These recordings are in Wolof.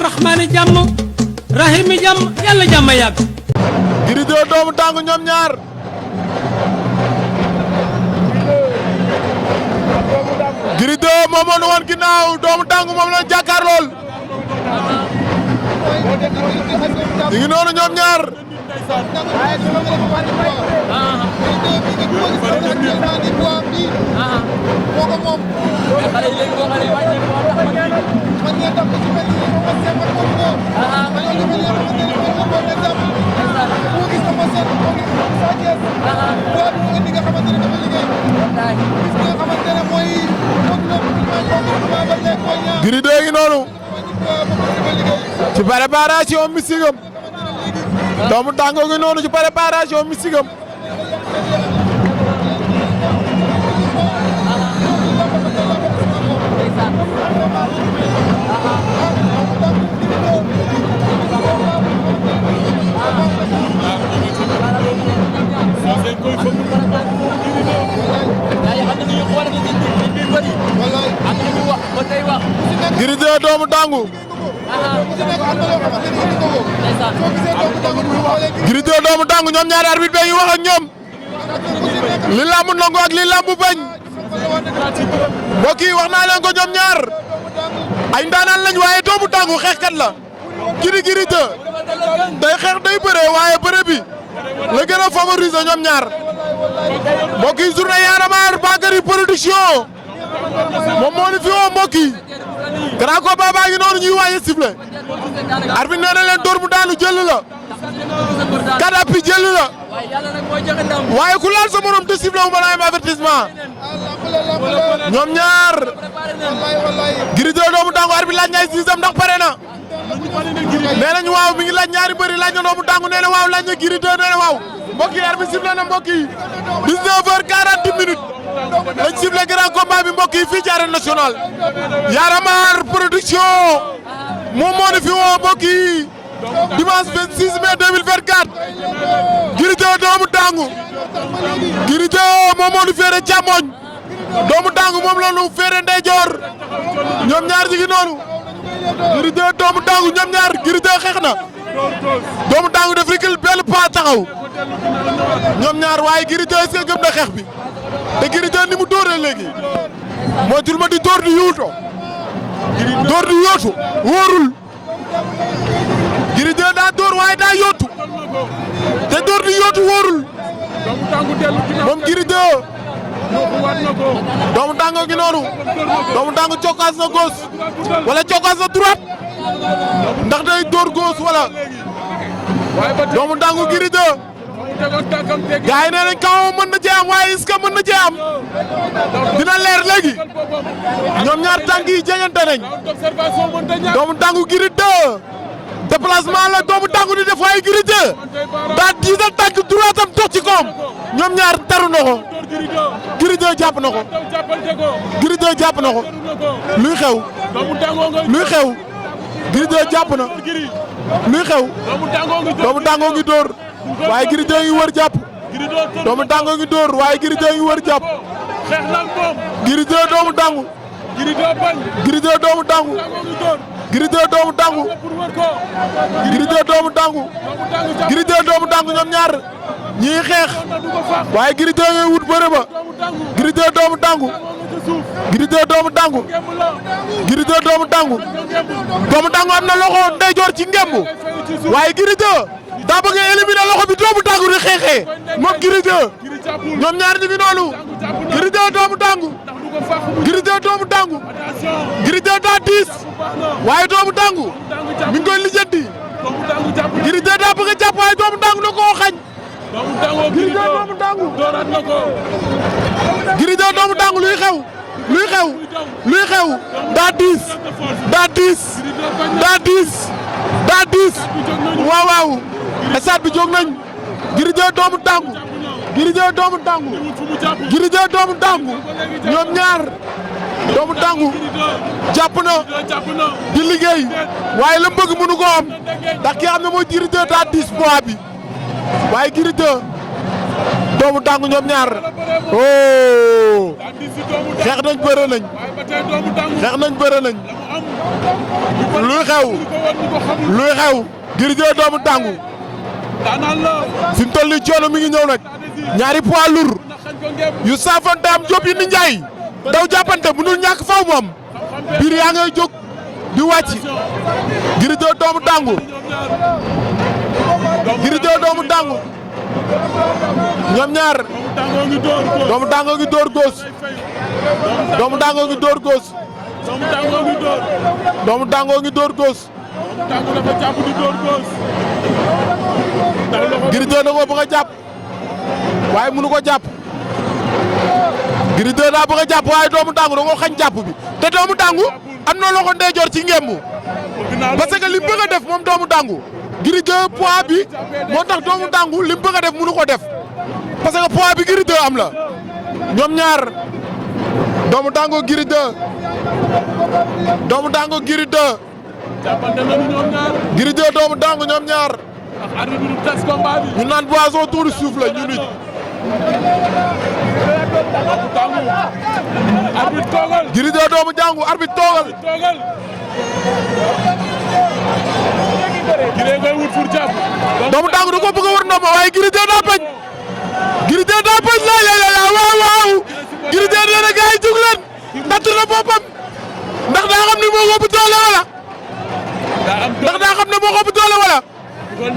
rahmaani jàmm rahimi jàmm yàlla jàmm yàgg. Gris 2 doomu Dangu ñoom ñaar. Gris 2 moom moo nu woon ginnaaw doomu Dangu moom la jàkkaar lool. ñu ngi noonu ñoom ñaar. Gris 2 ngi noonu ci préparation mystique am doomu Dangu ngi noonu ci préparation mystique am Gris 2 doomu Dangu. Gris 2 doomu Dangu ñoom ñaari arbitre bi wax ak ñoom li lamb nangu ak li lamb bañ mbokk yi wax naa leen ko ñoom ñaar ay ndaanaan lañ waaye doomu Dangu xeexkat la Gris 2 day xeex day bëre waaye bëre bi la gën a favoriser ñoom ñaar mbokk yi journée Y'en a marre Bakary production moom moo ni fi woo mbokk yi grand combat baa ngi noonu ñuy waaye sifflé arbitre nee na leen dóor mu daanu jël la kadapi jël la waaye ku laal sa morom te sifflé wu ma la am avertissement ñoom ñaar Gris 2 doomu Dangu arbitre laaj ñaay siisam ndax pare na nee nañu waaw mi ngi laaj ñaari bëri laaj na doomu Dangu nee na waaw laaj na Gris 2 nee na waaw mbokk yi arbitre sifflé na mbokk yi 19h40 minutes lañ sifflé grand combat bi mbokk yi fii ci arène nationale Y'en a marre production moom moo ne fi woo mbokk yi dimanche 26 mai 2024 Gris 2 doomu Dangu Gris 2 moom moo nu féere càmmoñ doomu Dangu moom la nu féere ndeyjoor ñoom ñaar ñi ngi noonu Gris 2 doomu Dangu ñoom ñaar Gris 2 xeex na doomu Dangu def recul benn pas taxaw ñoom ñaar waaye Gris 2 est-ce que gëm na xeex bi te Gris 2 ni mu dóoree léegi mooy tur ma di dóor di yuuto dóor di yóotu wóorul Gris 2 daa dóor waaye daa yóotu te dóor di yóotu wóorul moom Gris 2 doomu Dangu gi noonu doomu Dangu cokkaas na gauche wala cokkaas na droite ndax day dóor gauche wala doomu Dangu Gris 2 gaa yi nee nañ kaw mën na cee am waaye est-ce que mën na cee am dina leer léegi ñoom ñaar tànk yi jegeante nañ doomu Dangu Gris 2 déplacement la doomu Dangu di def waaye Gris 2 daa diisal tànk droite am dox ci koom ñoom ñaar taru na ko Gris 2 jàpp na ko Gris 2 jàpp na ko luy xew luy xew Gris 2 jàpp na luy xew doomu Dangu ngi dóor waaye Gris 2 ngi wër jàpp doomu Dangu ngi dóor waaye Gris 2 ngi wër jàpp Gris 2 doomu Dangu Gris 2 doomu Dangu Gris 2 doomu Dangu Gris 2 doomu Dangu Gris 2 doomu Dangu ñoom ñaar ñii xeex waaye Gris 2 ngay wut bëre ba Gris 2 doomu Dangu Gris 2 doomu Dangu Gris 2 doomu Dangu doomu Dangu am na loxo ndeyjoor ci ngembu waaye Gris 2 daa bëgg a éliminer loxo bi doomu Dangu di xeexee moom Gris 2 ñoom ñaar ñu ngi noonu Gris 2 doomu Dangu Gris 2 doomu Dangu Gris 2 daa diis waaye doomu Dangu mi ngi koy lijjanti Gris 2 daa bëgg a jàpp waaye doomu Dangu da koo xañ Gris 2 doomu Dangu Gris 2 doomu Dangu luy xew luy xew luy xew daa diis daa diis daa diis daa diis waaw waaw stade bi jóg nañ Gris 2 doomu Dangu Gris 2 doomu Dangu Gris 2 doomu Dangu ñoom ñaar doomu Dangu jàpp na di liggéey waaye la bëgg mënu ko am ndax ki xam ne mooy Gris 2 daa diis poids bi waaye Gris 2 doomu Dangu ñoom ñaar oh xeex nañ bëre nañ xeex nañ bëre nañ luy xew luy xew Gris 2 doomu Dangu fi mu toll nii coono mi ngi ñëw nag ñaari poids lourd yu saafante am Diop yi ni Ndiaye daw jàppante mënul ñàkk faw moom biir yaa ngay jóg di wàcc Gris 2 doomu Dangu Gris 2 doomu Dangu ñoom ñaar doomu Dangu ngi dóor góos doomu Dangu ngi dóor góos doomu Dangu ngi dóor góos Gris 2 da koo bëgg a jàpp waaye mënu ko jàpp Gris 2 daa bëgg a jàpp waaye doomu Dangu da koo xañ jàpp bi te doomu Dangu am na loxo ndeyjoor ci ngembu parce que li mu bëgg a def moom doomu Dangu Gris 2 poids bi moo tax doomu Dangu li mu bëgg a def mënu ko def parce que poids bi Gris 2 am la ñoom ñaar doomu Dangu Gris 2 doomu Dangu Gris 2 Gris 2 doomu Dangu ñoom ñaar ñu naan boisson tuuri suuf la ñu nit Gris 2 doomu Dangu arbitre toogal doomu Dangu da ko bëgg a war ndomba waaye Gris 2 daa bañ Gris 2 daa bañ la waaw waaw Gris 2 nee na gars yi jóg leen natt na boppam ndax daa xam ne moo ko ëpp doole wala ndax daa xam ne moo ko ëpp doole wala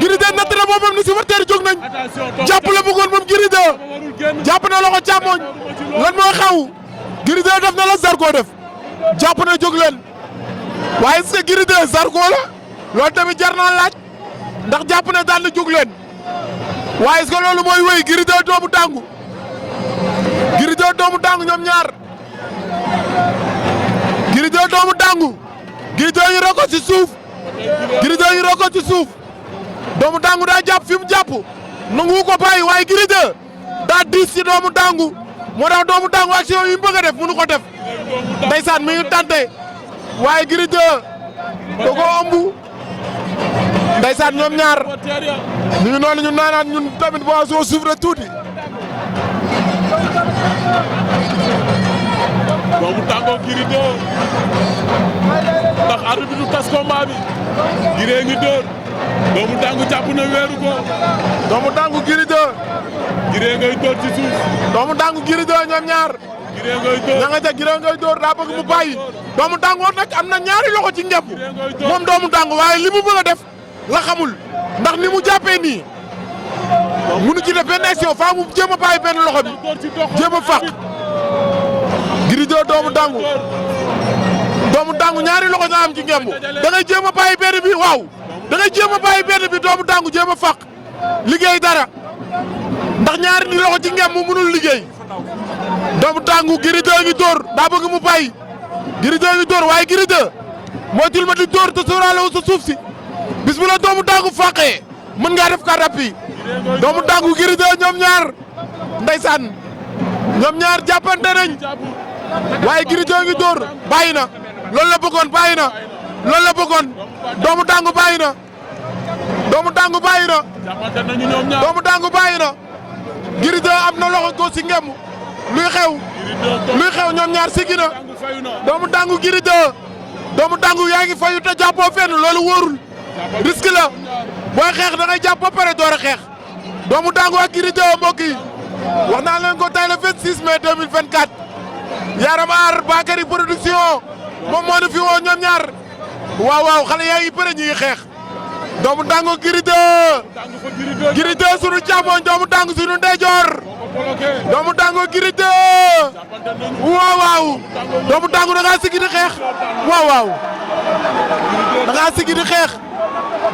Gris 2 natt na boppam ni supporter jóg nañ jàpp la bëggoon moom Gris 2 jàpp na loxo càmmoñ lan moo xaw Gris 2 def na la Zarko def jàpp na jóg leen waaye est-ce que Gris 2 Zarko la loolu tamit jar naa laaj ndax jàpp na daan na jóg leen waaye est-ce que loolu mooy wéy Gris 2 doomu Dangu Gris 2 doomu Dangu ñoom ñaar Gris 2 doomu Dangu Gris 2 ñu roko ci suuf Gris 2 ñu roko ci suuf doomu Dangu daa jàpp fi mu jàpp nangu ko bàyyi waaye Gris 2 daa diis ci doomu Dangu moo tax doomu Dangu action yi mu bëgg a def mënu ko def ndeysaan mi ngi tante waaye Gris 2 da ko ëmb ndeysaan ñoom ñaar ñu ngi noonu ñu naanaat ñun tamit boisson souffre tuuti doomu Dangu Gris 2 ndax arbitre bi du tas combat bi Gris ngi dóor doomu Dangu jàpp na weeru ko doomu Dangu Gris 2 Gris ngay dóor ci suuf doomu Dangu Gris 2 ñoom ñaar Gris ngay dóor ña nga ca Gris ngay dóor daa bëgg mu bàyyi doomu Dangu nag am na ñaari loxo ci ngepp moom doomu Dangu waaye li mu bëgg a def la xamul ndax ni mu jàppee nii munu ci def benn action faa mu jéem a bàyyi benn loxo bi jéem a fàq Gris 2 doomu Dangu ñaari loxo nga am ci ngemb da ngay jéem a bàyyi benn bi waaw da ngay jéem a bàyyi benn bi doomu Dangu jéem a fàq liggéey dara ndax ñaari ni loxo ci ngemb mënul liggéey doomu Dangu Gris 2 ngi dóor daa bëgg mu bàyyi Gris 2 ngi dóor waaye Gris 2 moytul ma di dóor te sóoraale wu sa suuf si bis bu la doomu Dangu fàqee mën ngaa def ka rappi doomu Dangu Gris 2 ñoom ñaar ndeysaan ñoom ñaar jàppante nañ waaye Gris 2 ngi dóor bàyyi na loolu la bëggoon bàyyi na loolu la bëggoon doomu Dangu bàyyi na doomu Dangu bàyyi na doomu Dangu bàyyi na Gris 2 am na loxo ko si ngemb luy xew ñoom ñaar siggi na doomu Dangu Gris 2 doomu Dangu yaa ngi fayu te jàppoo fenn loolu wóorul risque la booy xeex da ngay jàpp ba pare door a xeex doomu Dangu ak Gris 2 mbokk yi wax naa leen ko tey le 26 mai 2024 Yaram Aar Bakary production moom moo ñu fi woo ñoom ñaar waaw xale yaa ngi bëre ñi ngi xeex doomu Dangu Gris 2 Gris 2 sunu càmmoñ doomu Dangu sunu ndeyjoor doomu Dangu Gris 2 waaw doomu Dangu da ngaa sigi di xeex waaw da ngaa sigi di xeex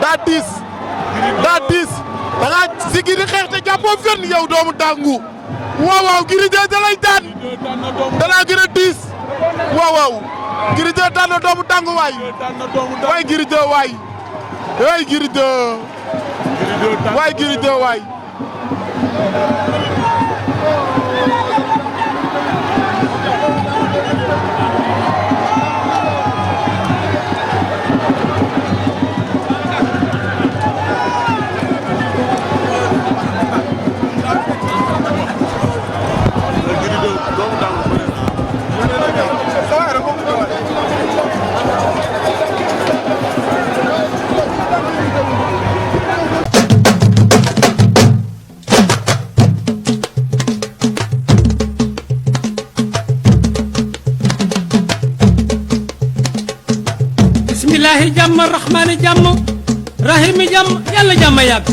daa diis da ngaa sigi di xeex te jàppoo fenn yow doomu Dangu waaw Gris 2 da lay daan da laa gën a diis waaw Gris 2 daan na doomu Dangu waay Gris 2 waay Gris 2 Gris 2 waay ilaahi jàmm rahmaani jàmm rahimi jàmm yàlla jàmm yàgg